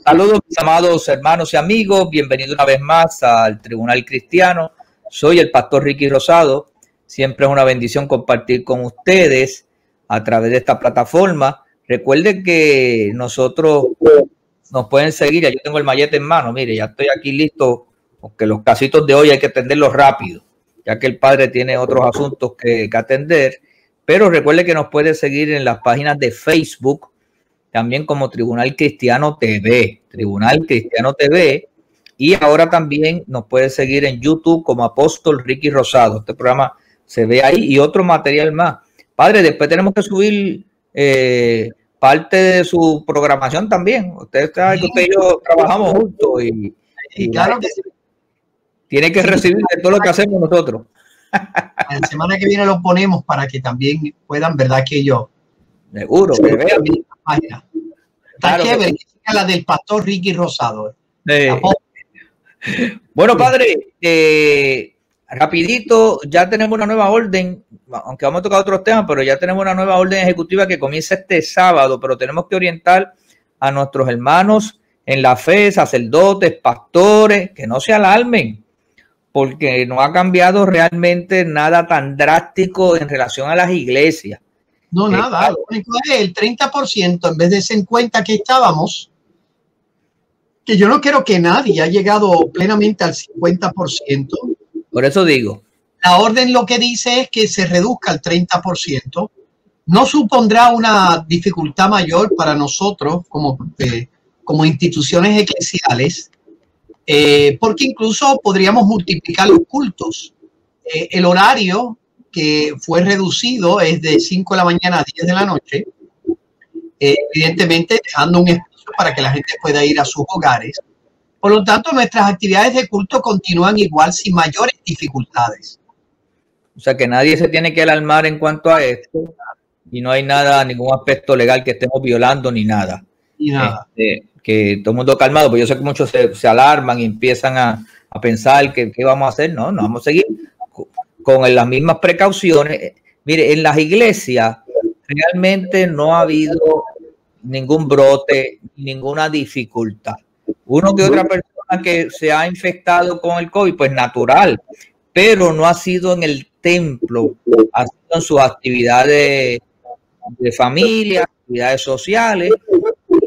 Saludos, mis amados hermanos y amigos. Bienvenidos una vez más al Tribunal Cristiano. Soy el pastor Ricky Rosado. Siempre es una bendición compartir con ustedes a través de esta plataforma. Recuerden que nosotros nos pueden seguir. Ya yo tengo el mallete en mano. Mire, ya estoy aquí listo, porque los casitos de hoy hay que atenderlos rápido, ya que el padre tiene otros asuntos que atender. Pero recuerde que nos puede seguir en las páginas de Facebook, también como Tribunal Cristiano TV, Tribunal Cristiano TV, y ahora también nos puede seguir en YouTube como Apóstol Ricky Rosado. Este programa se ve ahí y otro material más. Padre, después tenemos que subir parte de su programación también. Usted sabe que usted y yo trabajamos juntos y claro que sí, tiene que recibir de todo lo que hacemos nosotros. La semana que viene lo ponemos para que también puedan, ¿verdad? Que yo seguro que vean mi página. Está claro, chévere, que la del pastor Ricky Rosado. Bueno, padre, rapidito, ya tenemos una nueva orden, aunque vamos a tocar otros temas, pero ya tenemos una nueva orden ejecutiva que comienza este sábado, pero tenemos que orientar a nuestros hermanos en la fe, sacerdotes, pastores, que no se alarmen, porque no ha cambiado realmente nada tan drástico en relación a las iglesias. No, nada, lo único es el 30% en vez de 50% que estábamos, que yo no quiero que nadie haya llegado plenamente al 50%. Por eso digo. La orden lo que dice es que se reduzca al 30%. No supondrá una dificultad mayor para nosotros como instituciones eclesiales, porque incluso podríamos multiplicar los cultos. El horario que fue reducido es de 5 de la mañana a 10 de la noche, evidentemente dejando un espacio para que la gente pueda ir a sus hogares. Por lo tanto, nuestras actividades de culto continúan igual sin mayores dificultades. O sea que nadie se tiene que alarmar en cuanto a esto y no hay nada, ningún aspecto legal que estemos violando ni nada. Ni nada. Que todo el mundo calmado, porque yo sé que muchos se alarman y empiezan a pensar que qué vamos a hacer. No, vamos a seguir con las mismas precauciones. Mire, en las iglesias realmente no ha habido ningún brote, ninguna dificultad. Uno que otra persona que se ha infectado con el COVID, pues natural, pero no ha sido en el templo, ha sido en sus actividades de familia, actividades sociales.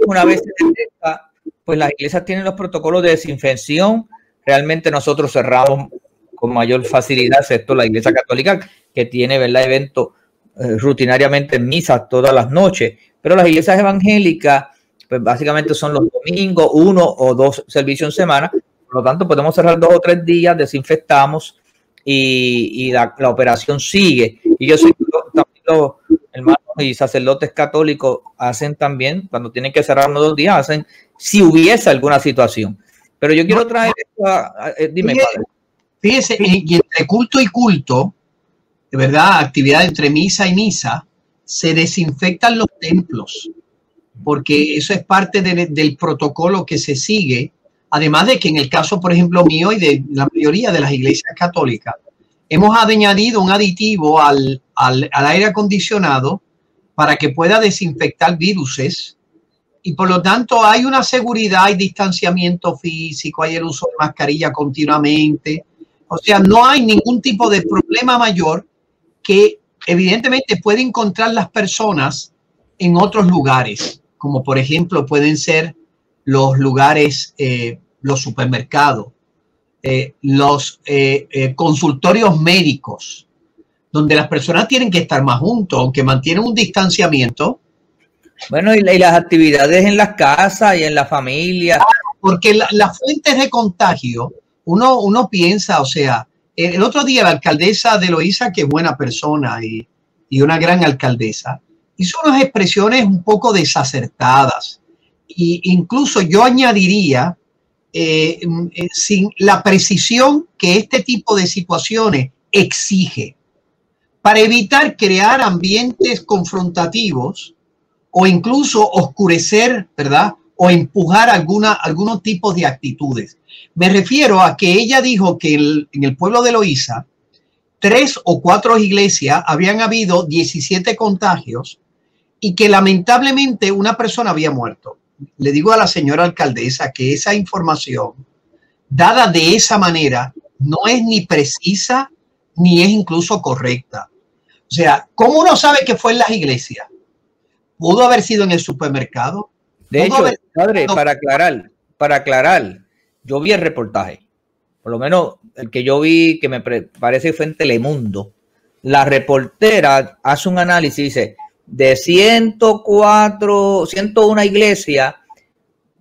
Una vez se detecta, pues las iglesias tienen los protocolos de desinfección. Realmente nosotros cerramos con mayor facilidad, excepto la Iglesia Católica, que tiene, ¿verdad?, eventos rutinariamente en misas todas las noches, pero las iglesias evangélicas, pues básicamente son los domingos, 1 o 2 servicios en semana. Por lo tanto, podemos cerrar 2 o 3 días, desinfectamos y la operación sigue. Y yo sé que también los hermanos y sacerdotes católicos hacen también, cuando tienen que cerrar 1 o 2 días, hacen si hubiese alguna situación. Pero yo quiero traer esto dime, padre. Fíjese, y entre culto y culto, de verdad, actividad entre misa y misa, se desinfectan los templos, porque eso es parte del protocolo que se sigue. Además de que en el caso, por ejemplo, mío y de la mayoría de las iglesias católicas, hemos añadido un aditivo al aire acondicionado para que pueda desinfectar viruses, y por lo tanto hay una seguridad, hay distanciamiento físico, hay el uso de mascarilla continuamente. O sea, no hay ningún tipo de problema mayor que evidentemente pueden encontrar las personas en otros lugares, como por ejemplo pueden ser los lugares, los supermercados, los consultorios médicos, donde las personas tienen que estar más juntos, aunque mantienen un distanciamiento. Bueno, y las actividades en las casas y en la familia. Porque las fuentes de contagio, uno piensa, o sea, el otro día la alcaldesa de Loíza, que es buena persona y una gran alcaldesa, hizo unas expresiones un poco desacertadas. E incluso yo añadiría, sin la precisión que este tipo de situaciones exige, para evitar crear ambientes confrontativos o incluso oscurecer, ¿verdad?, o empujar algunos tipos de actitudes. Me refiero a que ella dijo que en el pueblo de Loíza, 3 o 4 iglesias habían habido 17 contagios y que lamentablemente una persona había muerto. le digo a la señora alcaldesa que esa información dada de esa manera no es ni precisa ni es incluso correcta. O sea, ¿cómo uno sabe que fue en las iglesias? ¿Pudo haber sido en el supermercado? De hecho, padre, para aclarar, yo vi el reportaje, por lo menos el que yo vi, que me parece que fue en Telemundo. La reportera hace un análisis y dice, de 101 iglesias,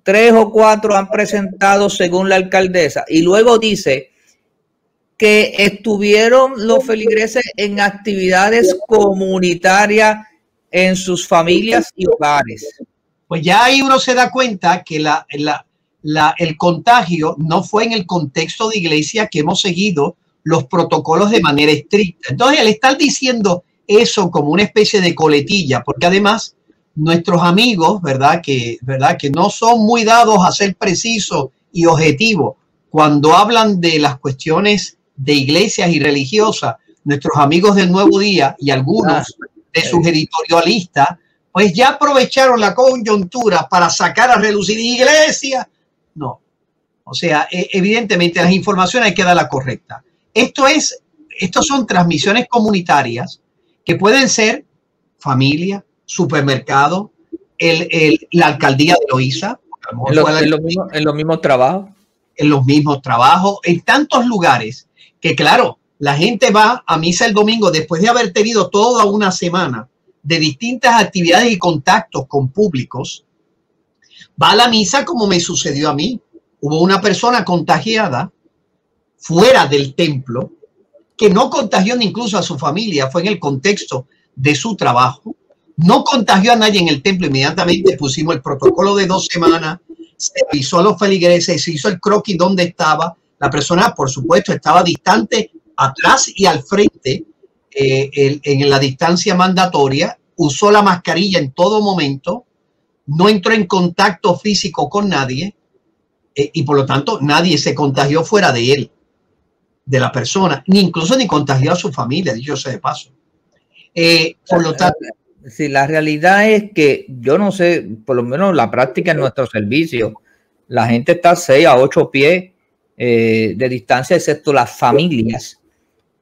3 o 4 han presentado según la alcaldesa, y luego dice que estuvieron los feligreses en actividades comunitarias en sus familias y hogares. Pues ya ahí uno se da cuenta que el contagio no fue en el contexto de iglesia, que hemos seguido los protocolos de manera estricta. Entonces, el estar diciendo eso como una especie de coletilla, porque además nuestros amigos, ¿verdad? Que no son muy dados a ser precisos y objetivos cuando hablan de las cuestiones de iglesias y religiosas, nuestros amigos del Nuevo Día y algunos de sus editorialistas, pues ya aprovecharon la coyuntura para sacar a relucir iglesia. No, o sea, evidentemente las informaciones hay que darlas correctas. Estos son transmisiones comunitarias que pueden ser familia, supermercado, la alcaldía de Loíza, en los mismos trabajos. En los mismos trabajos, en tantos lugares que, claro, la gente va a misa el domingo después de haber tenido toda una semana de distintas actividades y contactos con públicos. Va a la misa como me sucedió a mí. Hubo una persona contagiada fuera del templo que no contagió ni incluso a su familia, fue en el contexto de su trabajo. No contagió a nadie en el templo. Inmediatamente pusimos el protocolo de 2 semanas, se avisó a los feligreses, se hizo el croquis donde estaba. La persona, por supuesto, estaba distante atrás y al frente en la distancia mandatoria, usó la mascarilla en todo momento, no entró en contacto físico con nadie y por lo tanto nadie se contagió fuera de él, de la persona, ni contagió a su familia, dicho sea de paso. Por lo tanto, sí, la realidad es que yo no sé, por lo menos la práctica en nuestro servicio, la gente está a 6 a 8 pies de distancia, excepto las familias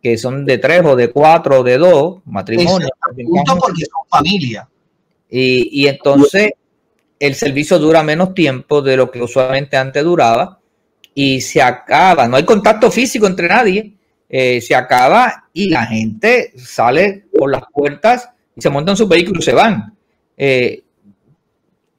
que son de 3 o de 4 o de 2 matrimonios. Porque son familia. Y entonces el servicio dura menos tiempo de lo que usualmente antes duraba y se acaba. No hay contacto físico entre nadie. Se acaba y la gente sale por las puertas y se montan su vehículo y se van.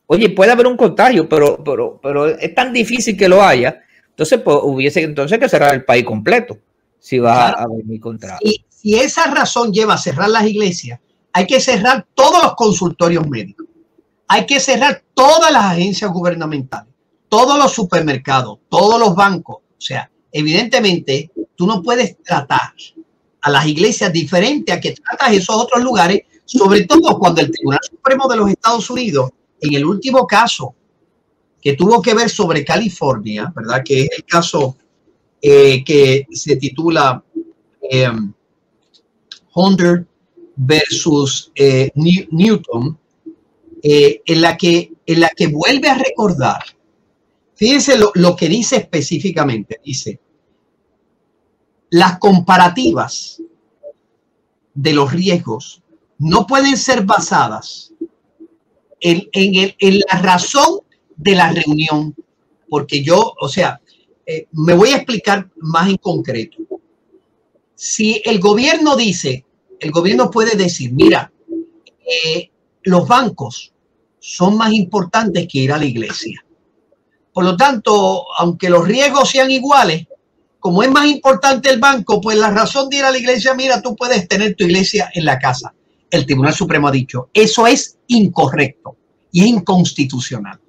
Oye, puede haber un contagio, pero es tan difícil que lo haya. Entonces, pues, hubiese que cerrar el país completo si va a venir contra. Y si esa razón lleva a cerrar las iglesias, hay que cerrar todos los consultorios médicos. Hay que cerrar todas las agencias gubernamentales, todos los supermercados, todos los bancos. O sea, evidentemente, tú no puedes tratar a las iglesias diferente a que tratas esos otros lugares, sobre todo cuando el Tribunal Supremo de los Estados Unidos, en el último caso que tuvo que ver sobre California, ¿verdad? Que es el caso que se titula Hunter versus Newton, en la que vuelve a recordar. Fíjense lo que dice específicamente. Dice, las comparativas de los riesgos no pueden ser basadas en la razón de la reunión, porque me voy a explicar más en concreto. Si el gobierno puede decir, mira, los bancos son más importantes que ir a la iglesia. Por lo tanto, aunque los riesgos sean iguales, como es más importante el banco, pues la razón de ir a la iglesia, mira, tú puedes tener tu iglesia en la casa. El Tribunal Supremo ha dicho, eso es incorrecto y es inconstitucional.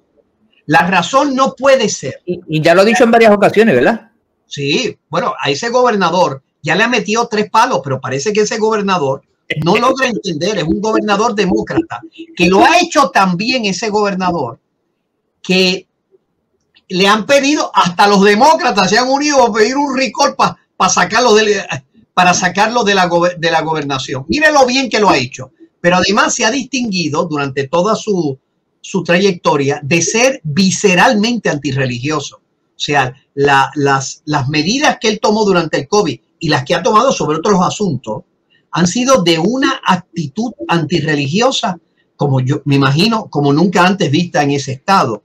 La razón no puede ser. Y ya lo ha dicho en varias ocasiones, ¿verdad? Sí, bueno, a ese gobernador ya le ha metido 3 palos, pero parece que ese gobernador no logra entender, es un gobernador demócrata, que lo ha hecho también ese gobernador, que le han pedido, hasta los demócratas se han unido a pedir un recall para sacarlo de la gobernación. Mire lo bien que lo ha hecho, pero además se ha distinguido durante toda su su trayectoria de ser visceralmente antirreligioso. O sea, las medidas que él tomó durante el COVID y las que ha tomado sobre otros asuntos han sido de una actitud antirreligiosa, como yo me imagino, como nunca antes vista en ese estado.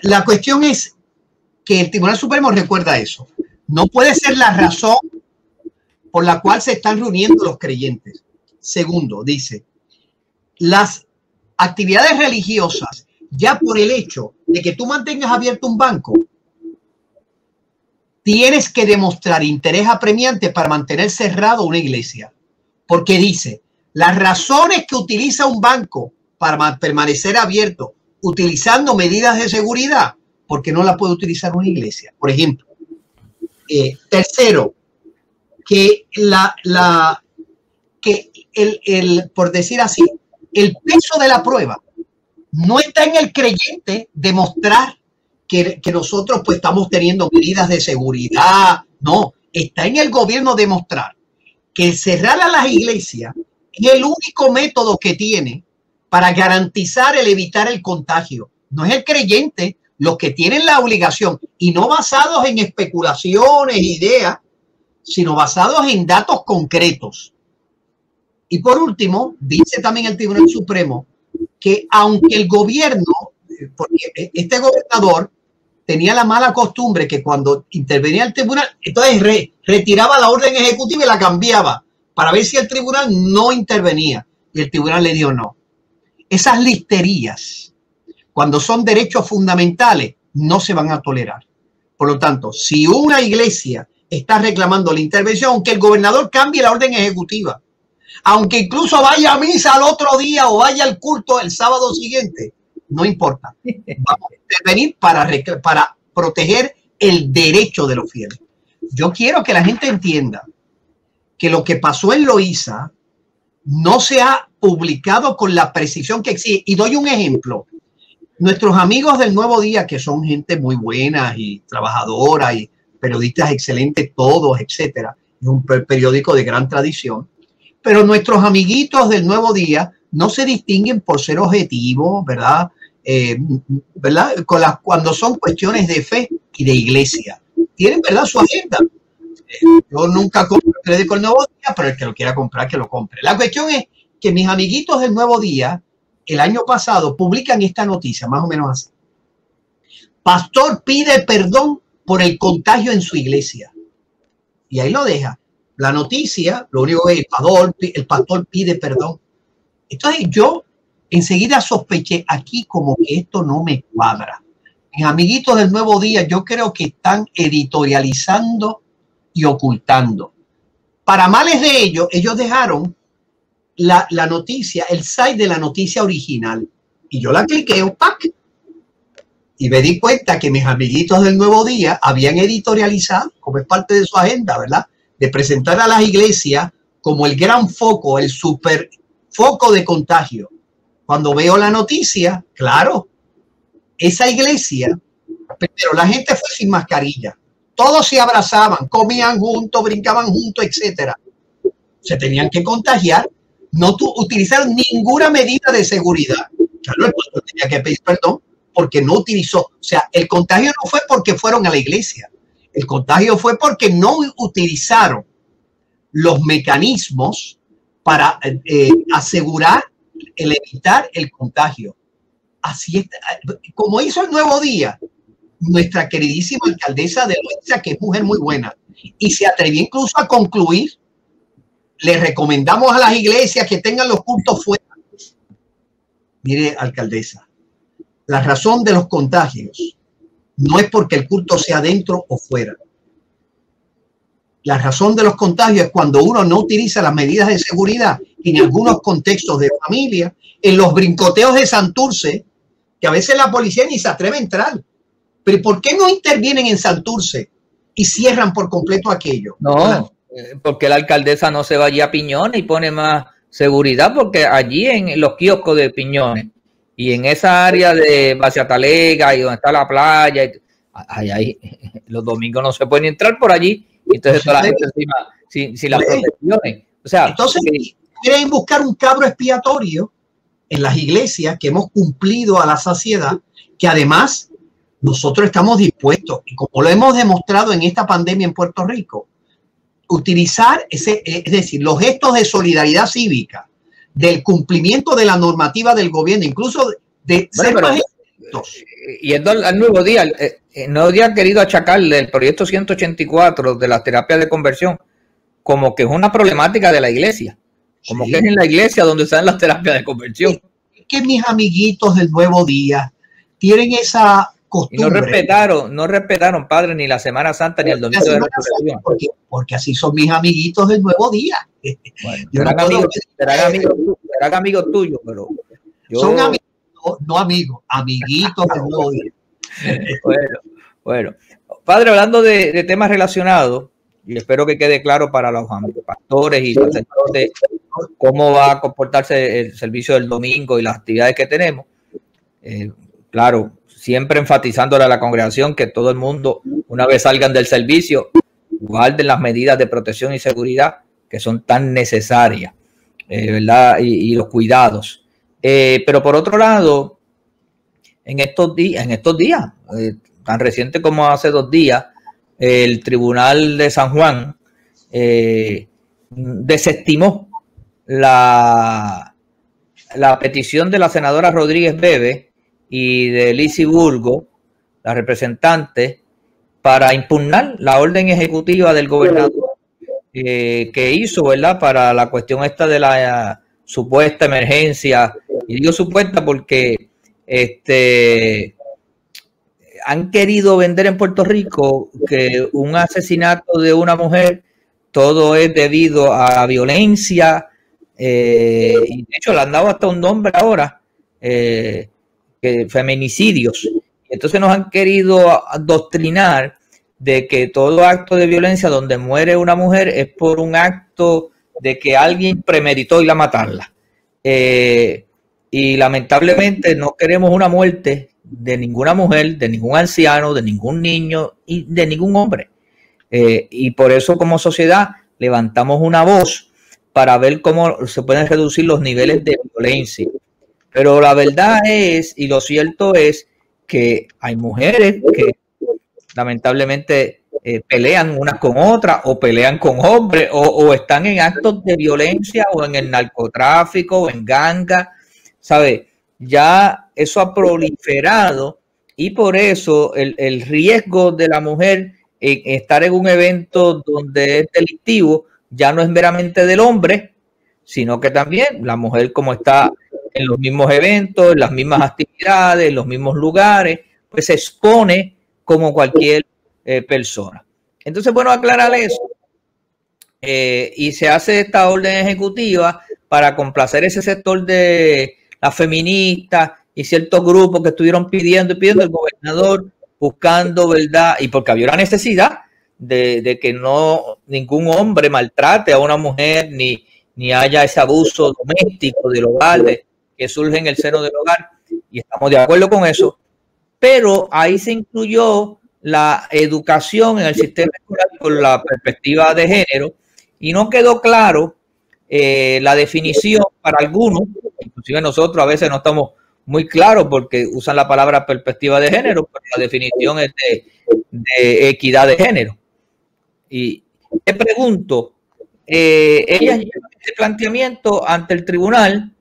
La cuestión es que el Tribunal Supremo recuerda eso. No puede ser la razón por la cual se están reuniendo los creyentes. Segundo, dice, las actividades religiosas, ya por el hecho de que tú mantengas abierto un banco, tienes que demostrar interés apremiante para mantener cerrado una iglesia. Porque dice, las razones que utiliza un banco para permanecer abierto, utilizando medidas de seguridad, porque no la puede utilizar una iglesia, por ejemplo. Tercero, que por decir así, el peso de la prueba no está en el creyente demostrar que nosotros pues estamos teniendo medidas de seguridad. No, está en el gobierno demostrar que cerrar a las iglesias es el único método que tiene para garantizar el evitar el contagio. No es el creyente los que tienen la obligación, y no basados en especulaciones, ideas, sino basados en datos concretos. Y por último, dice también el Tribunal Supremo que aunque el gobierno, porque este gobernador tenía la mala costumbre que cuando intervenía el tribunal, entonces retiraba la orden ejecutiva y la cambiaba para ver si el tribunal no intervenía. Y el tribunal le dio no. Esas listerías, cuando son derechos fundamentales, no se van a tolerar. Por lo tanto, si una iglesia está reclamando la intervención, aunque el gobernador cambie la orden ejecutiva, aunque incluso vaya a misa al otro día o vaya al culto el sábado siguiente, no importa. Vamos a intervenir para proteger el derecho de los fieles. Yo quiero que la gente entienda que lo que pasó en Loíza no se ha publicado con la precisión que exige. Y doy un ejemplo. Nuestros amigos del Nuevo Día, que son gente muy buena y trabajadora y periodistas excelentes todos, etcétera, es un periódico de gran tradición, pero nuestros amiguitos del Nuevo Día no se distinguen por ser objetivos, ¿verdad? ¿Verdad? Cuando son cuestiones de fe y de iglesia. Tienen, ¿verdad?, su agenda. Yo nunca compro el periódico El Nuevo Día, pero el que lo quiera comprar, que lo compre. La cuestión es que mis amiguitos del Nuevo Día, el año pasado, publican esta noticia, más o menos así. Pastor pide perdón por el contagio en su iglesia. Y ahí lo deja. La noticia, lo único que el pastor pide perdón. Entonces yo enseguida sospeché aquí como que esto no me cuadra. Mis amiguitos del Nuevo Día, yo creo que están editorializando y ocultando. Para males de ellos dejaron la noticia, el site de la noticia original. Y yo la cliqué, ¡pac! Y me di cuenta que mis amiguitos del Nuevo Día habían editorializado, como es parte de su agenda, ¿verdad?, de presentar a las iglesias como el gran foco, el super foco de contagio. Cuando veo la noticia, claro, esa iglesia, pero la gente fue sin mascarilla. Todos se abrazaban, comían juntos, brincaban juntos, etcétera. Se tenían que contagiar. No utilizaron ninguna medida de seguridad. Claro, el pastor tenía que pedir perdón porque no utilizó. O sea, el contagio no fue porque fueron a la iglesia. El contagio fue porque no utilizaron los mecanismos para asegurar el evitar el contagio. Así es, como hizo el Nuevo Día, nuestra queridísima alcaldesa de Loíza, que es mujer muy buena, y se atrevió incluso a concluir, le recomendamos a las iglesias que tengan los cultos fuera. Mire, alcaldesa, la razón de los contagios no es porque el culto sea dentro o fuera. La razón de los contagios es cuando uno no utiliza las medidas de seguridad en algunos contextos de familia, en los brincoteos de Santurce, que a veces la policía ni se atreve a entrar. Pero ¿por qué no intervienen en Santurce y cierran por completo aquello? No, porque la alcaldesa no se vaya a Piñones y pone más seguridad, porque allí en los kioscos de Piñones y en esa área de Baciatalega y donde está la playa, ahí, los domingos no se pueden entrar por allí, y entonces toda la gente encima sin las protecciones. O sea, entonces quieren buscar un cabro expiatorio en las iglesias, que hemos cumplido a la saciedad, que además nosotros estamos dispuestos, y como lo hemos demostrado en esta pandemia en Puerto Rico, utilizar es decir, los gestos de solidaridad cívica, del cumplimiento de la normativa del gobierno, incluso de ser más estrictos. Yendo al Nuevo Día, Nuevo Día ha querido achacarle el proyecto 184 de las terapias de conversión como que es una problemática de la iglesia, como que es en la iglesia donde están las terapias de conversión. Es que mis amiguitos del Nuevo Día tienen esa costumbre. Y no respetaron, padre, ni la Semana Santa ni el Domingo de Resurrección. Porque así son mis amiguitos del Nuevo Día. Bueno, serán amigos tuyos, pero son amigos, no amigos, amiguitos del Nuevo Día. Bueno, padre, hablando de temas relacionados, y espero que quede claro para los pastores y sacerdotes cómo va a comportarse el servicio del domingo y las actividades que tenemos. Claro, siempre enfatizándole a la congregación que todo el mundo, una vez salgan del servicio, guarden las medidas de protección y seguridad que son tan necesarias, ¿verdad? Y los cuidados. Pero por otro lado, en estos días, tan reciente como hace 2 días, el Tribunal de San Juan desestimó la petición de la senadora Rodríguez Bebe y de Lizy Burgos, la representante, para impugnar la orden ejecutiva del gobernador que hizo, ¿verdad?, para la cuestión esta de la supuesta emergencia. Y digo supuesta porque han querido vender en Puerto Rico que un asesinato de una mujer todo es debido a violencia, y de hecho le han dado hasta un nombre ahora, feminicidios. Entonces nos han querido adoctrinar de que todo acto de violencia donde muere una mujer es por un acto de que alguien premeditó ir a matarla. Y lamentablemente no queremos una muerte de ninguna mujer, de ningún anciano, de ningún niño y de ningún hombre. Y por eso como sociedad levantamos una voz para ver cómo se pueden reducir los niveles de violencia. Pero la verdad es, y lo cierto es, que hay mujeres que lamentablemente pelean unas con otras o pelean con hombres o están en actos de violencia o en el narcotráfico o en ganga, ¿sabes? Ya eso ha proliferado y por eso el riesgo de la mujer en estar en un evento donde es delictivo ya no es meramente del hombre, sino que también la mujer, como está en los mismos eventos, en las mismas actividades, en los mismos lugares, pues se expone como cualquier persona. Entonces, bueno, aclarar eso. Y se hace esta orden ejecutiva para complacer ese sector de las feministas y ciertos grupos que estuvieron pidiendo el gobernador, buscando verdad, y porque había una necesidad de que ningún hombre maltrate a una mujer, ni haya ese abuso doméstico del hogar que surge en el seno del hogar, y estamos de acuerdo con eso, pero ahí se incluyó la educación en el sistema escolar con la perspectiva de género, y no quedó claro la definición para algunos, inclusive nosotros a veces no estamos muy claros porque usan la palabra perspectiva de género, pero la definición es de equidad de género. Y te pregunto, ella lleva este planteamiento ante el tribunal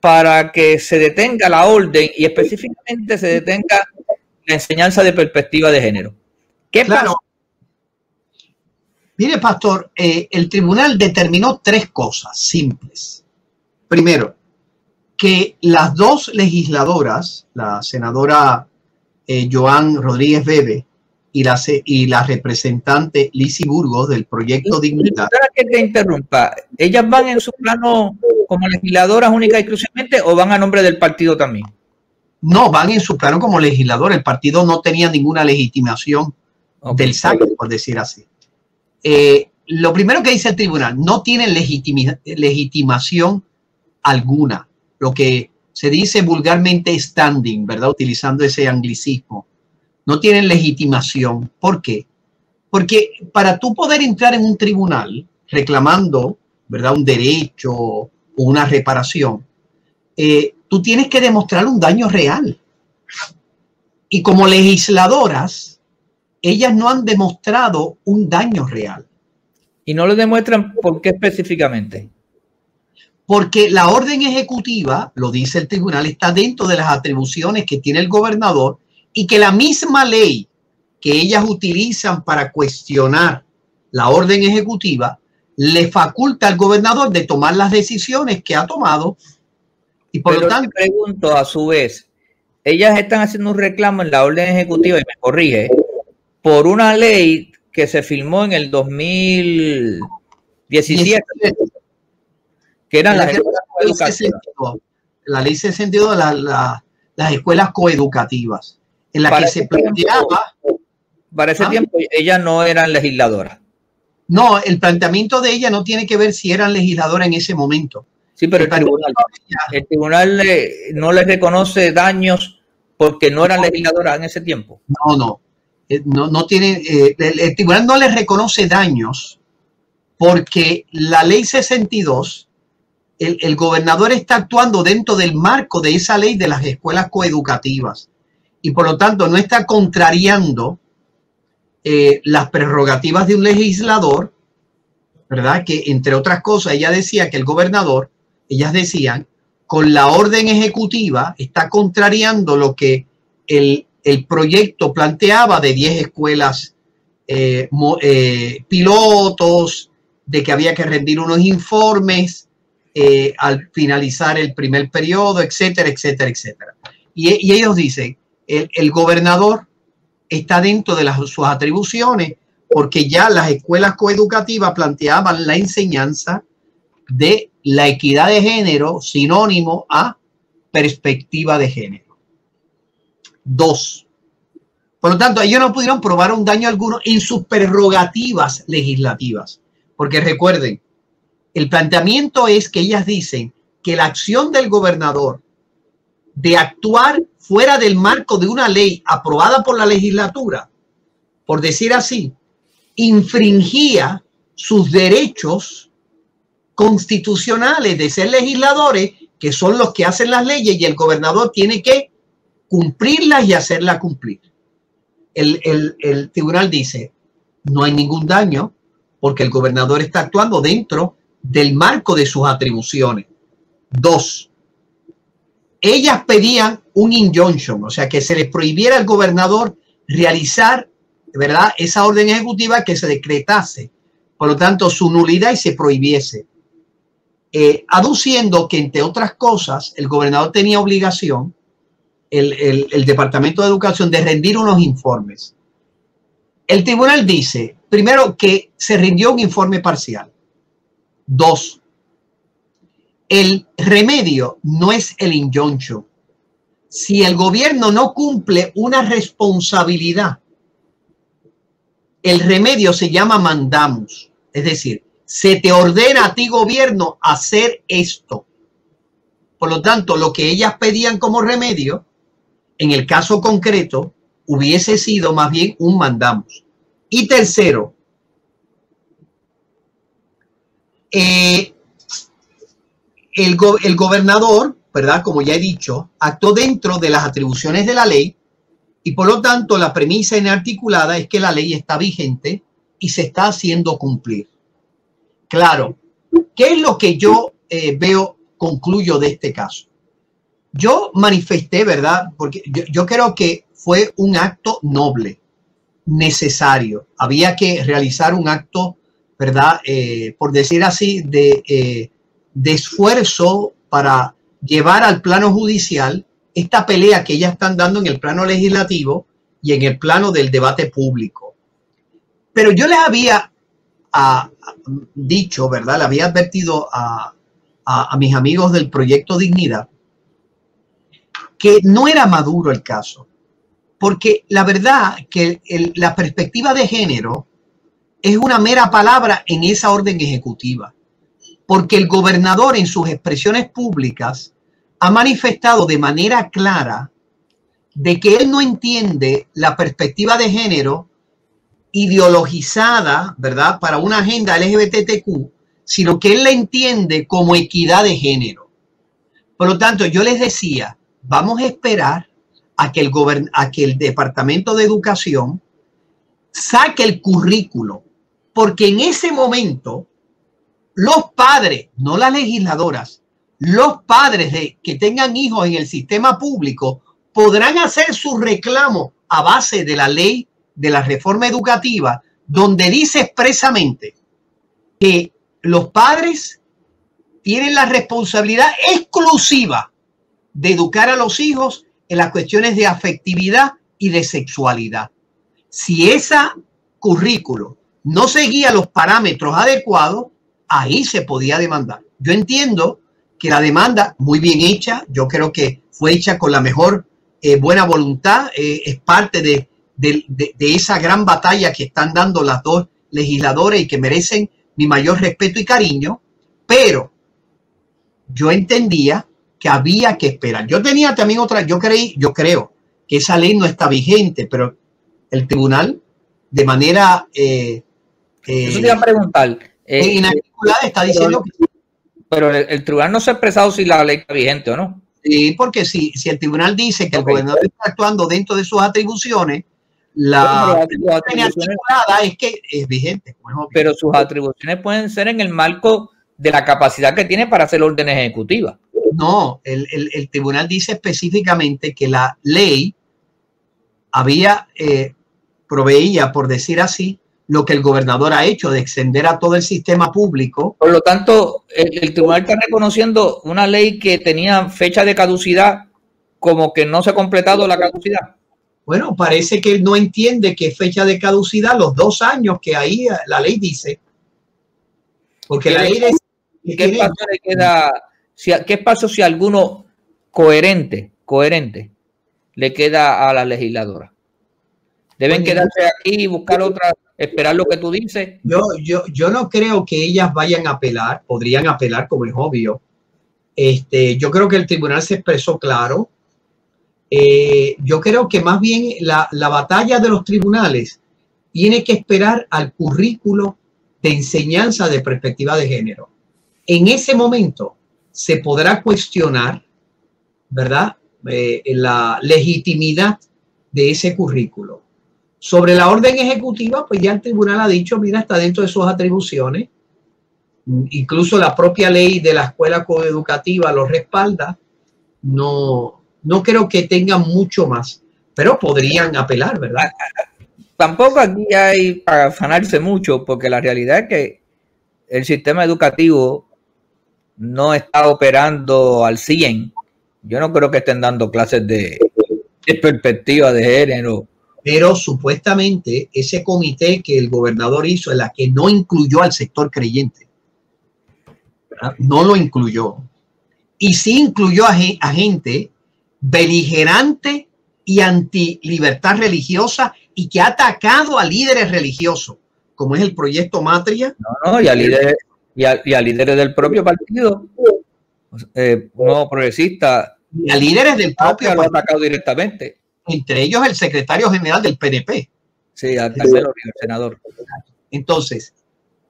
para que se detenga la orden y específicamente se detenga la enseñanza de perspectiva de género. ¿Qué pasa? Mire, pastor, el tribunal determinó 3 cosas simples. Primero, que las 2 legisladoras, la senadora Joan Rodríguez Bebe y la representante Lizy Burgos del proyecto Dignidad. Que te interrumpa, ¿ellas van en su plano como legisladoras únicas y exclusivamente o van a nombre del partido también? No, van en su plano como legislador. El partido no tenía ninguna legitimación del SAC, por decir así. Lo primero que dice el tribunal, no tienen legitimación alguna. Lo que se dice vulgarmente standing, ¿verdad? Utilizando ese anglicismo. No tienen legitimación. ¿Por qué? Porque para tú poder entrar en un tribunal reclamando, ¿verdad?, un derecho o una reparación, tú tienes que demostrar un daño real. Y como legisladoras, ellas no han demostrado un daño real. ¿Y no lo demuestran por qué específicamente? Porque la orden ejecutiva, lo dice el tribunal, está dentro de las atribuciones que tiene el gobernador y que la misma ley que ellas utilizan para cuestionar la orden ejecutiva le faculta al gobernador de tomar las decisiones que ha tomado. Y por lo tanto, te pregunto a su vez, ellas están haciendo un reclamo en la orden ejecutiva, y me corrige, por una ley que se firmó en el 2017, que eran las escuelas coeducativas. La ley 62 de las escuelas coeducativas, en la que se planteaba... Para ese tiempo ellas no eran legisladoras. No, el planteamiento de ella no tiene que ver si eran legisladoras en ese momento. Sí, pero el tribunal no les reconoce daños porque no eran legisladoras en ese tiempo. No tiene, el tribunal no les reconoce daños porque la ley 62, el gobernador está actuando dentro del marco de esa ley de las escuelas coeducativas y por lo tanto no está contrariando las prerrogativas de un legislador, ¿verdad? Que entre otras cosas ella decía que el gobernador, ellas decían, con la orden ejecutiva está contrariando lo que el proyecto planteaba de 10 escuelas pilotos, de que había que rendir unos informes al finalizar el primer periodo, etcétera, etcétera, etcétera. Y ellos dicen, el gobernador está dentro de sus atribuciones porque ya las escuelas coeducativas planteaban la enseñanza de la equidad de género sinónimo a perspectiva de género. 2. Por lo tanto, ellos no pudieron probar un daño alguno en sus prerrogativas legislativas. Porque recuerden, el planteamiento es que ellas dicen que la acción del gobernador de actuar fuera del marco de una ley aprobada por la legislatura, por decir así, infringía sus derechos constitucionales de ser legisladores, que son los que hacen las leyes y el gobernador tiene que cumplirlas y hacerlas cumplir. El tribunal dice, no hay ningún daño porque el gobernador está actuando dentro del marco de sus atribuciones. 2. Ellas pedían un injunction, o sea, que se les prohibiera al gobernador realizar, ¿verdad?, esa orden ejecutiva que se decretase, por lo tanto, su nulidad y se prohibiese, aduciendo que, entre otras cosas, el gobernador tenía obligación, el Departamento de Educación, de rendir unos informes. El tribunal dice, primero, que se rindió un informe parcial. 2. El remedio no es el injunction. Si el gobierno no cumple una responsabilidad, el remedio se llama mandamus. Es decir, se te ordena a ti, gobierno, hacer esto. Por lo tanto, lo que ellas pedían como remedio, en el caso concreto, hubiese sido más bien un mandamus. Y tercero, el gobernador, ¿verdad?, como ya he dicho, actuó dentro de las atribuciones de la ley y por lo tanto la premisa inarticulada es que la ley está vigente y se está haciendo cumplir. Claro, ¿qué es lo que yo concluyo de este caso? Yo manifesté, ¿verdad?, porque yo creo que fue un acto noble, necesario. Había que realizar un acto, ¿verdad?, por decir así, de esfuerzo para llevar al plano judicial esta pelea que ellas están dando en el plano legislativo y en el plano del debate público. Pero yo les había dicho, ¿verdad?, le había advertido a mis amigos del Proyecto Dignidad que no era maduro el caso, porque la verdad que la perspectiva de género es una mera palabra en esa orden ejecutiva, porque el gobernador en sus expresiones públicas ha manifestado de manera clara de que él no entiende la perspectiva de género ideologizada, ¿verdad?, para una agenda LGBTQ, sino que él la entiende como equidad de género. Por lo tanto, yo les decía, vamos a esperar a que el Departamento de Educación saque el currículo, porque en ese momento los padres, no las legisladoras, los padres que tengan hijos en el sistema público podrán hacer su reclamo a base de la ley de la reforma educativa, donde dice expresamente que los padres tienen la responsabilidad exclusiva de educar a los hijos en las cuestiones de afectividad y de sexualidad. Si esa currículo no seguía los parámetros adecuados, ahí se podía demandar. Yo entiendo que la demanda, muy bien hecha, yo creo que fue hecha con la mejor buena voluntad, es parte de esa gran batalla que están dando las dos legisladoras y que merecen mi mayor respeto y cariño, pero yo entendía que había que esperar. Yo tenía también otra, yo creo que esa ley no está vigente, pero el tribunal de manera eso te iba a preguntar. inarticulada está diciendo que pero el tribunal no se ha expresado si la ley está vigente o no. Sí, porque si el tribunal dice que el gobernador está actuando dentro de sus atribuciones, la inarticulada es que es vigente. Pero sus atribuciones pueden ser en el marco de la capacidad que tiene para hacer órdenes ejecutivas. No, el tribunal dice específicamente que la ley proveía, por decir así, lo que el gobernador ha hecho de extender a todo el sistema público. Por lo tanto, el tribunal está reconociendo una ley que tenía fecha de caducidad como que no se ha completado la caducidad. Bueno, parece que él no entiende que fecha de caducidad los 2 años que ahí la ley dice. Porque la ley dice... ¿Qué espacio le queda? ¿Qué espacio si alguno coherente le queda a la legisladora? Deben quedarse aquí y buscar otra, esperar lo que tú dices. Yo no creo que ellas vayan a apelar, podrían apelar como es obvio. Yo creo que el tribunal se expresó claro. Yo creo que más bien la batalla de los tribunales tiene que esperar al currículo de enseñanza de perspectiva de género. En ese momento se podrá cuestionar, ¿verdad?, la legitimidad de ese currículo. Sobre la orden ejecutiva, pues ya el tribunal ha dicho, mira, está dentro de sus atribuciones. Incluso la propia ley de la escuela coeducativa lo respalda. No creo que tengan mucho más, pero podrían apelar, ¿verdad? Tampoco aquí hay para afanarse mucho, porque la realidad es que el sistema educativo no está operando al 100. Yo no creo que estén dando clases de perspectiva de género. Pero supuestamente ese comité que el gobernador hizo, en la que no incluyó al sector creyente, ¿verdad?, no lo incluyó. Y sí incluyó a gente beligerante y anti-libertad religiosa y que ha atacado a líderes religiosos, como es el Proyecto Matria. Y a líderes del propio partido, no progresista. Y a líderes del propio partido. Lo ha atacado directamente. Entre ellos el secretario general del PNP. Sí, al Carmelo Ríos, el senador. Entonces,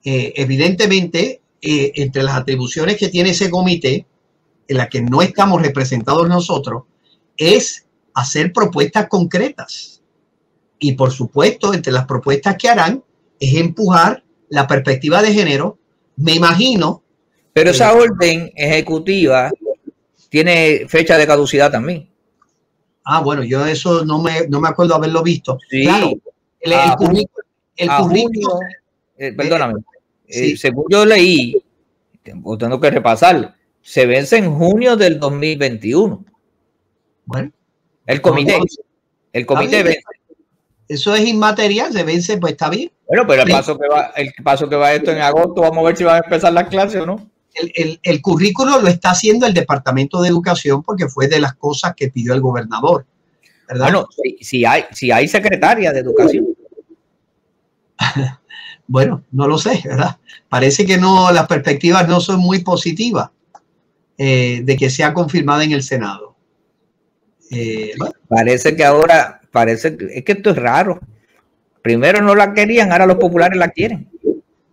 evidentemente, entre las atribuciones que tiene ese comité, en la que no estamos representados nosotros, es hacer propuestas concretas. Y por supuesto, entre las propuestas que harán, es empujar la perspectiva de género, me imagino. Pero esa orden ejecutiva tiene fecha de caducidad también. Ah, bueno, yo eso no me acuerdo haberlo visto. Sí. Claro, el currículo. Perdóname. Sí. Según yo leí, tengo que repasar, se vence en junio del 2021. Bueno. El comité vence. Eso es inmaterial, se vence, pues está bien. Bueno, pero el paso que va esto en agosto, vamos a ver si van a empezar las clases o no. El currículo lo está haciendo el Departamento de Educación porque fue de las cosas que pidió el gobernador, ¿verdad? Bueno, si hay secretaria de Educación. Bueno, no lo sé, ¿verdad? Parece que no, las perspectivas no son muy positivas de que sea confirmada en el Senado. Bueno. Parece que esto es raro. Primero no la querían, ahora los populares la quieren.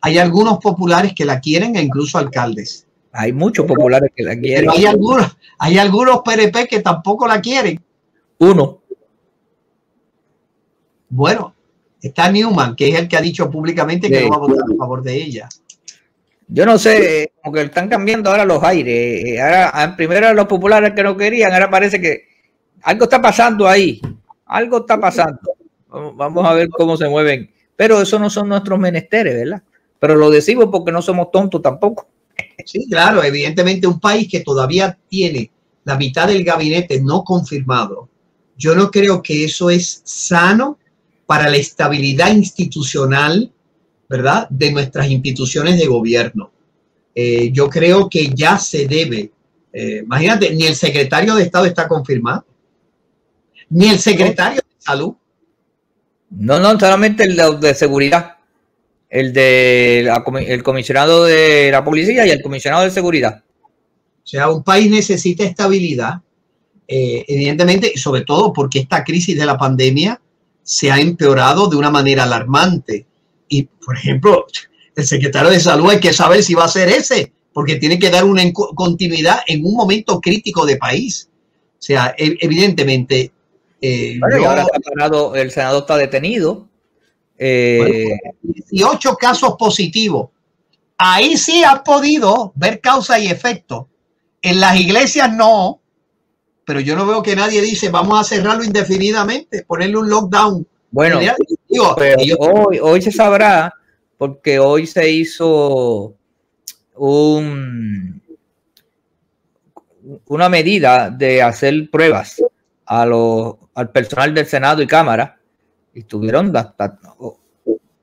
Hay algunos populares que la quieren e incluso alcaldes. Hay muchos populares que la quieren. Pero hay algunos PNP que tampoco la quieren. Uno. Bueno, está Newman, que es el que ha dicho públicamente que no va a votar a favor de ella. Yo no sé, como que están cambiando ahora los aires. Ahora, primero eran los populares que no querían, ahora parece que algo está pasando ahí. Algo está pasando. Vamos a ver cómo se mueven. Pero eso no son nuestros menesteres, ¿verdad? Pero lo decimos porque no somos tontos tampoco. Sí, claro, evidentemente un país que todavía tiene la mitad del gabinete no confirmado, yo no creo que eso es sano para la estabilidad institucional, ¿verdad?, de nuestras instituciones de gobierno. Yo creo que ya se debe, imagínate, ni el secretario de Estado está confirmado, ni el secretario de Salud. No, solamente el de seguridad. El comisionado de la policía y el comisionado de seguridad. O sea, un país necesita estabilidad, evidentemente, y sobre todo porque esta crisis de la pandemia se ha empeorado de una manera alarmante. Y, por ejemplo, el secretario de Salud hay que saber si va a ser ese, porque tiene que dar una continuidad en un momento crítico de país. O sea, evidentemente... Bueno, y ahora está parado, el Senado está detenido. 18 casos positivos. Ahí sí ha podido ver causa y efecto. En las iglesias no, pero yo no veo que nadie dice vamos a cerrarlo indefinidamente, ponerle un lockdown. Bueno, hoy se sabrá, porque hoy se hizo una medida de hacer pruebas al personal del Senado y Cámara, y estuvieron hasta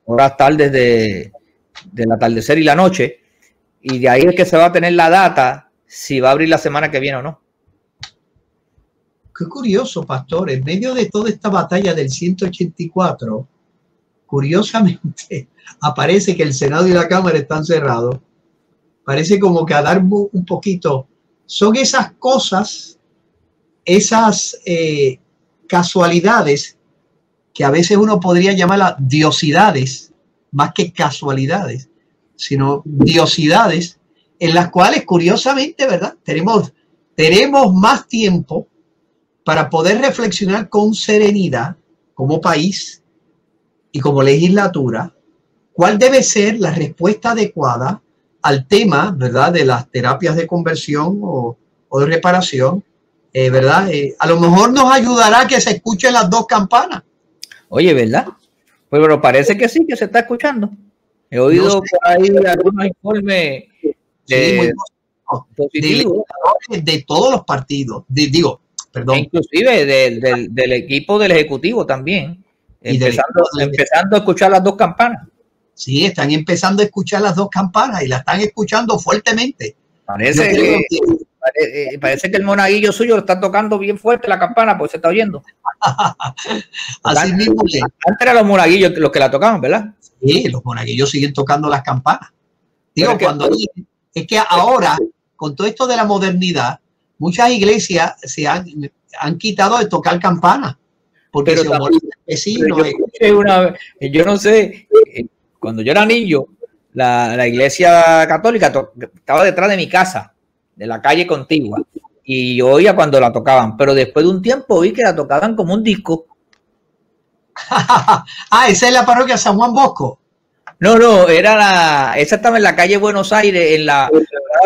horas tardes del atardecer y la noche, y de ahí es que se va a tener la data si va a abrir la semana que viene o no. Qué curioso, pastor, en medio de toda esta batalla del 184, curiosamente aparece que el Senado y la Cámara están cerrados. Parece como que a dar un poquito. Son esas cosas, esas casualidades que a veces uno podría llamarlas diosidades, más que casualidades, sino diosidades en las cuales, curiosamente, ¿verdad?, tenemos más tiempo para poder reflexionar con serenidad como país y como legislatura cuál debe ser la respuesta adecuada al tema, ¿verdad?, de las terapias de conversión o de reparación, ¿verdad? A lo mejor nos ayudará que se escuchen las dos campanas. Oye, ¿verdad? Pues pero parece que sí, que se está escuchando. He oído por ahí algunos informes positivos de todos los partidos. Perdón. Inclusive del equipo del Ejecutivo también. Empezando a escuchar las dos campanas. Sí, están empezando a escuchar las dos campanas y la están escuchando fuertemente. Parece que el monaguillo suyo lo está tocando bien fuerte la campana, pues se está oyendo. Así mismo. Antes eran los monaguillos los que la tocaban, ¿verdad? Sí, los monaguillos siguen tocando las campanas. Es que ahora, con todo esto de la modernidad, muchas iglesias se han quitado de tocar campanas. Porque se molesta el vecino. Yo no sé, cuando yo era niño, la iglesia católica estaba detrás de mi casa, de la calle contigua, y yo oía cuando la tocaban, pero después de un tiempo vi que la tocaban como un disco. Esa es la parroquia San Juan Bosco. No, esa estaba en la calle Buenos Aires, en la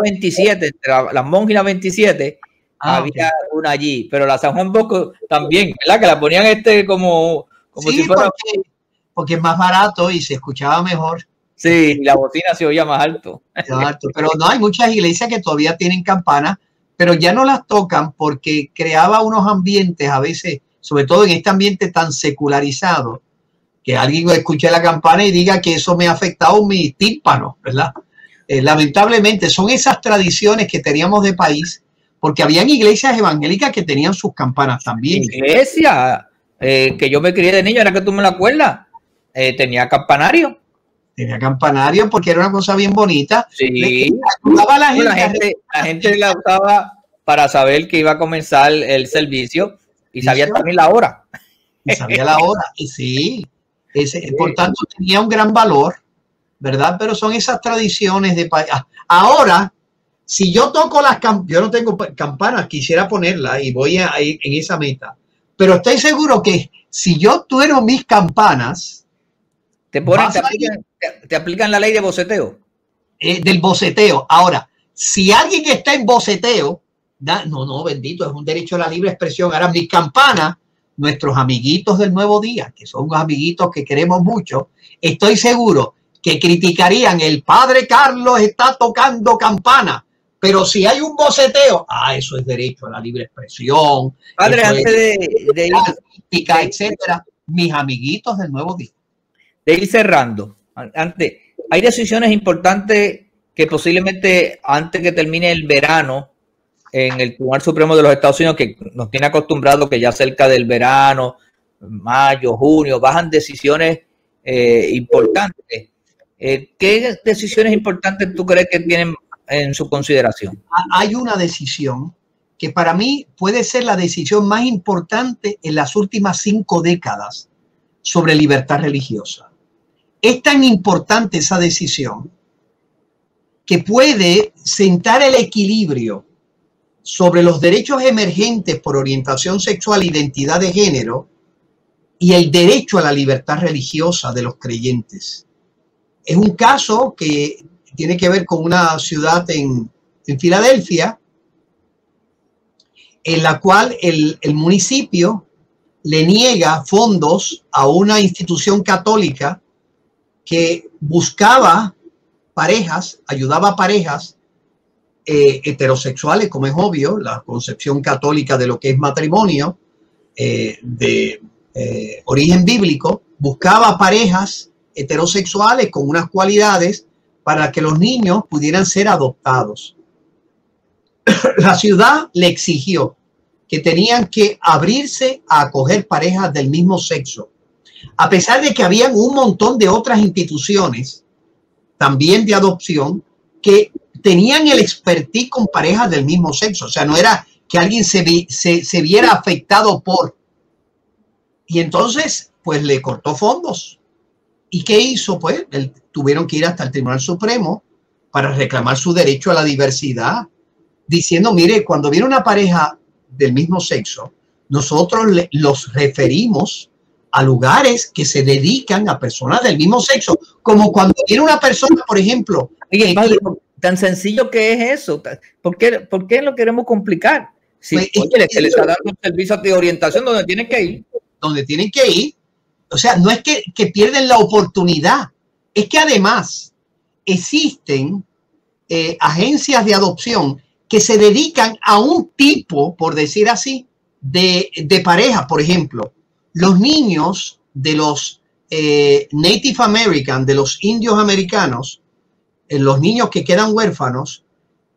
27, entre las Monjas y la 27, había una allí, pero la San Juan Bosco también, ¿verdad? Que la ponían como sí, si fuera... porque es más barato y se escuchaba mejor. Sí, la bocina se oía más alto. Pero no, hay muchas iglesias que todavía tienen campanas, pero ya no las tocan porque creaba unos ambientes a veces, sobre todo en este ambiente tan secularizado, que alguien escuche la campana y diga que eso me ha afectado mis tímpanos, ¿verdad? Lamentablemente son esas tradiciones que teníamos de país, porque habían iglesias evangélicas que tenían sus campanas también. Iglesia que yo me crié de niño, era que tú me la acuerdas, tenía campanario. Tenía campanario porque era una cosa bien bonita. Sí. La gente la usaba para saber que iba a comenzar el servicio y sabía también la hora. Y sabía la hora, y sí. Por tanto, tenía un gran valor, ¿verdad? Pero son esas tradiciones de país. Ahora, Si yo toco las campanas, yo no tengo campanas, quisiera ponerla y voy a ir en esa meta. Pero estoy seguro que si yo tuero mis campanas, te aplican la ley de boceteo. Del boceteo. Ahora, si alguien que está en boceteo, no, bendito, es un derecho a la libre expresión. Ahora, mis campanas, nuestros amiguitos del Nuevo Día, que son amiguitos que queremos mucho, estoy seguro que criticarían: el padre Carlos está tocando campana. Pero si hay un boceteo, eso es derecho a la libre expresión. Padre, antes de ir, etcétera, mis amiguitos del Nuevo Día. De ir cerrando, hay decisiones importantes que posiblemente antes que termine el verano en el Tribunal Supremo de los Estados Unidos, que nos tiene acostumbrado que ya cerca del verano, mayo, junio, bajan decisiones importantes. ¿Qué decisiones importantes tú crees que tienen en su consideración? Hay una decisión que para mí puede ser la decisión más importante en las últimas 5 décadas sobre libertad religiosa. Es tan importante esa decisión que puede sentar el equilibrio sobre los derechos emergentes por orientación sexual e identidad de género y el derecho a la libertad religiosa de los creyentes. Es un caso que tiene que ver con una ciudad en Filadelfia, en la cual el municipio le niega fondos a una institución católica que buscaba parejas, ayudaba a parejas heterosexuales, como es obvio, la concepción católica de lo que es matrimonio de origen bíblico, buscaba parejas heterosexuales con unas cualidades para que los niños pudieran ser adoptados. La ciudad le exigió que tenían que abrirse a acoger parejas del mismo sexo, a pesar de que habían un montón de otras instituciones también de adopción que tenían el expertise con parejas del mismo sexo. O sea, no era que alguien se viera afectado por. Y entonces, pues le cortó fondos. ¿Y qué hizo? Pues tuvieron que ir hasta el Tribunal Supremo para reclamar su derecho a la diversidad, diciendo: mire, cuando viene una pareja del mismo sexo, nosotros los referimos a lugares que se dedican a personas del mismo sexo, como cuando viene una persona, por ejemplo. Oye, padre, tan sencillo que es eso. ¿Por qué lo queremos complicar? Si Pues, se les está dando un servicio de orientación donde tienen que ir. Donde tienen que ir. O sea, no es que pierden la oportunidad, es que además existen agencias de adopción que se dedican a un tipo, por decir así, de pareja. Por ejemplo, los niños de los Native American, de los indios americanos, los niños que quedan huérfanos,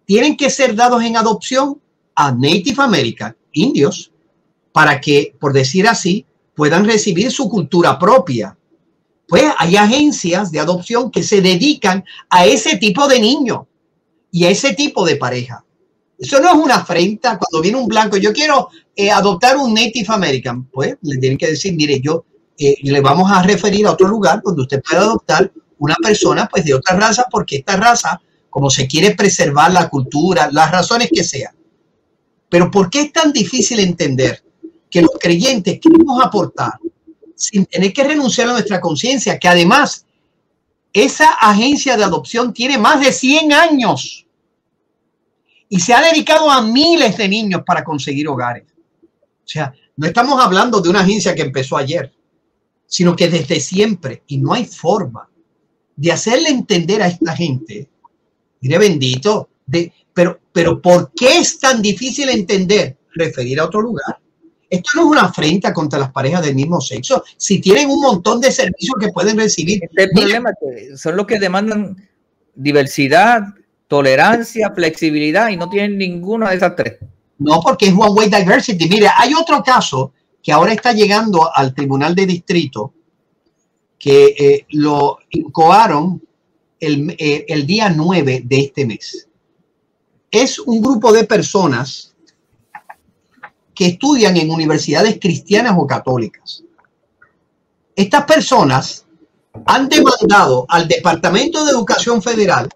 tienen que ser dados en adopción a Native American, indios, para que, por decir así, puedan recibir su cultura propia. Pues hay agencias de adopción que se dedican a ese tipo de niño y a ese tipo de pareja. Eso no es una afrenta. Cuando viene un blanco: yo quiero adoptar un Native American, pues le tienen que decir: mire, le vamos a referir a otro lugar donde usted pueda adoptar una persona pues de otra raza, porque esta raza, como se quiere preservar la cultura, las razones que sean. Pero ¿por qué es tan difícil entender que los creyentes queremos aportar sin tener que renunciar a nuestra conciencia? Que además esa agencia de adopción tiene más de 100 años y se ha dedicado a miles de niños para conseguir hogares. O sea, no estamos hablando de una agencia que empezó ayer, sino que desde siempre, y no hay forma de hacerle entender a esta gente, mire, bendito, pero ¿por qué es tan difícil entender referir a otro lugar? Esto no es una afrenta contra las parejas del mismo sexo. Si tienen un montón de servicios que pueden recibir. El problema es que son los que demandan diversidad, tolerancia, flexibilidad, y no tienen ninguna de esas tres. No, porque es one way diversity. Mire, hay otro caso que ahora está llegando al Tribunal de Distrito, que lo incoaron el día 9 de este mes. Es un grupo de personas que estudian en universidades cristianas o católicas. Estas personas han demandado al Departamento de Educación Federal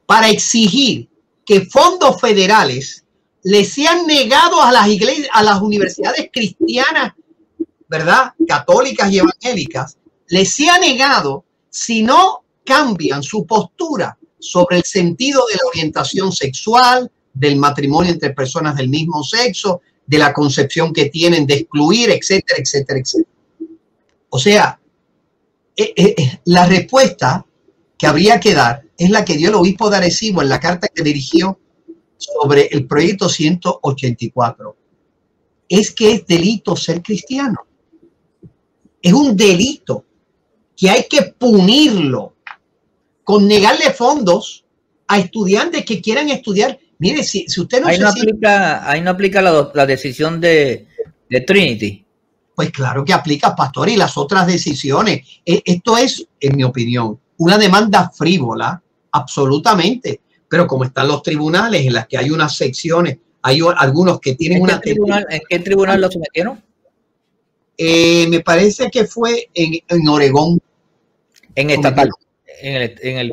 para exigir que fondos federales le sean negados a las iglesias, a las universidades cristianas, ¿verdad? Católicas y evangélicas, les sea negado si no cambian su postura sobre el sentido de la orientación sexual, del matrimonio entre personas del mismo sexo, de la concepción que tienen de excluir, etcétera, etcétera, etcétera. O sea, la respuesta que habría que dar es la que dio el obispo de Arecibo en la carta que dirigió sobre el proyecto 184. Es que es delito ser cristiano. Es un delito que hay que punirlo con negarle fondos a estudiantes que quieran estudiar. Mire, si usted no ahí no aplica la decisión de Trinity. Pues claro que aplica, pastor, y las otras decisiones. Esto es, en mi opinión, una demanda frívola, absolutamente. Pero como están los tribunales en las que hay unas secciones, hay algunos que tienen una... ¿En qué tribunal lo sometieron? Me parece que fue en Oregón. En estatal.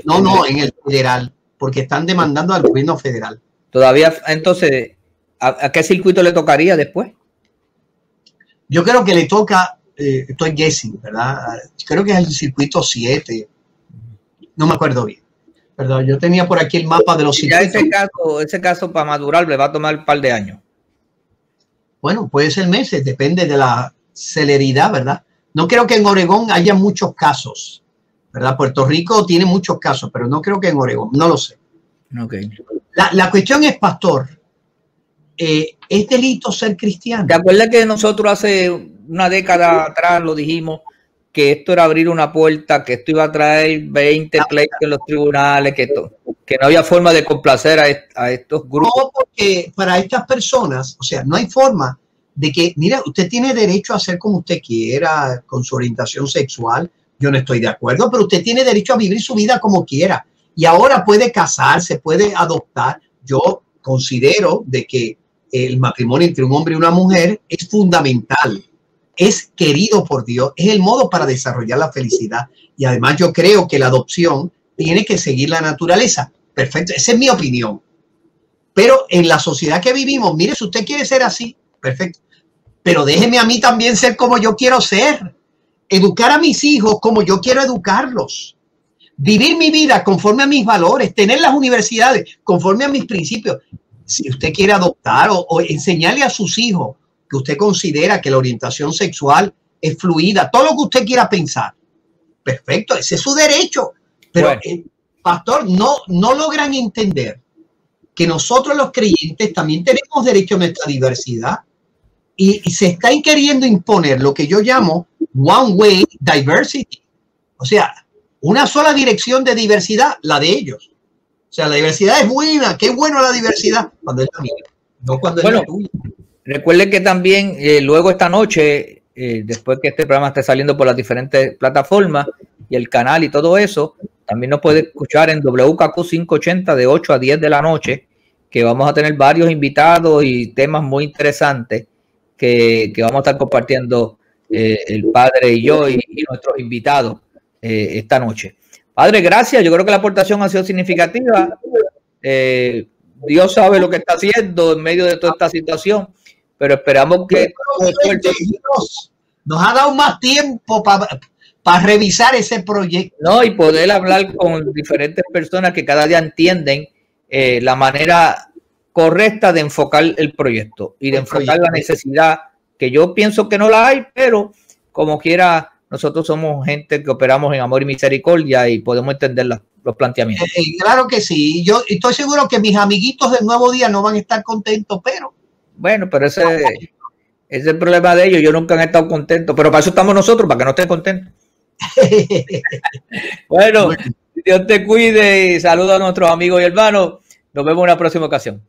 No, en el federal, porque están demandando al gobierno federal. Todavía, entonces, ¿a qué circuito le tocaría después? Yo creo que le toca, estoy guessing, ¿verdad? Creo que es el circuito 7. No me acuerdo bien. Perdón, yo tenía por aquí el mapa de los circuitos. Ya ese caso para madurar le va a tomar un par de años. Bueno, puede ser meses, depende de la celeridad, ¿verdad? No creo que en Oregón haya muchos casos, ¿verdad? Puerto Rico tiene muchos casos, pero no creo que en Oregón, no lo sé. Okay. La cuestión es, pastor, ¿es delito ser cristiano? ¿Te acuerdas que nosotros hace una década atrás lo dijimos, que esto era abrir una puerta, que esto iba a traer 20 pleitos en los tribunales, que no había forma de complacer a estos grupos? No, porque para estas personas, o sea, no hay forma de que, mira, usted tiene derecho a hacer como usted quiera con su orientación sexual. Yo no estoy de acuerdo, pero usted tiene derecho a vivir su vida como quiera. Y ahora puede casarse, puede adoptar. Yo considero de que el matrimonio entre un hombre y una mujer es fundamental. Es querido por Dios, es el modo para desarrollar la felicidad. Y además yo creo que la adopción tiene que seguir la naturaleza. Perfecto, esa es mi opinión. Pero en la sociedad que vivimos, mire, si usted quiere ser así, perfecto. Pero déjeme a mí también ser como yo quiero ser. Educar a mis hijos como yo quiero educarlos. Vivir mi vida conforme a mis valores. Tener las universidades conforme a mis principios. Si usted quiere adoptar o enseñarle a sus hijos que usted considera que la orientación sexual es fluida, todo lo que usted quiera pensar, perfecto, ese es su derecho. Pero, bueno, pastor, no logran entender que nosotros los creyentes también tenemos derecho a nuestra diversidad y se está queriendo imponer lo que yo llamo one way diversity. O sea, una sola dirección de diversidad, la de ellos. O sea, la diversidad es buena, qué bueno la diversidad cuando es la mía, no cuando es la tuya. Recuerden que también luego esta noche, después que este programa esté saliendo por las diferentes plataformas y el canal y todo eso, también nos puede escuchar en WKQ 580 de 8 a 10 de la noche, que vamos a tener varios invitados y temas muy interesantes que vamos a estar compartiendo el padre y yo y nuestros invitados esta noche. Padre, gracias. Yo creo que la aportación ha sido significativa. Dios sabe lo que está haciendo en medio de toda esta situación, pero esperamos que nos ha dado más tiempo para revisar ese proyecto. No, y poder hablar con diferentes personas que cada día entienden la manera correcta de enfocar el proyecto y de enfocar la necesidad, que yo pienso que no la hay, pero como quiera, nosotros somos gente que operamos en amor y misericordia y podemos entender los planteamientos. Claro que sí. Yo estoy seguro que mis amiguitos del Nuevo Día no van a estar contentos, pero... Bueno, pero ese es el problema de ellos. Yo nunca han estado contentos, pero para eso estamos nosotros, para que no estén contentos. Bueno, Dios te cuide y saluda a nuestros amigos y hermanos. Nos vemos en una próxima ocasión.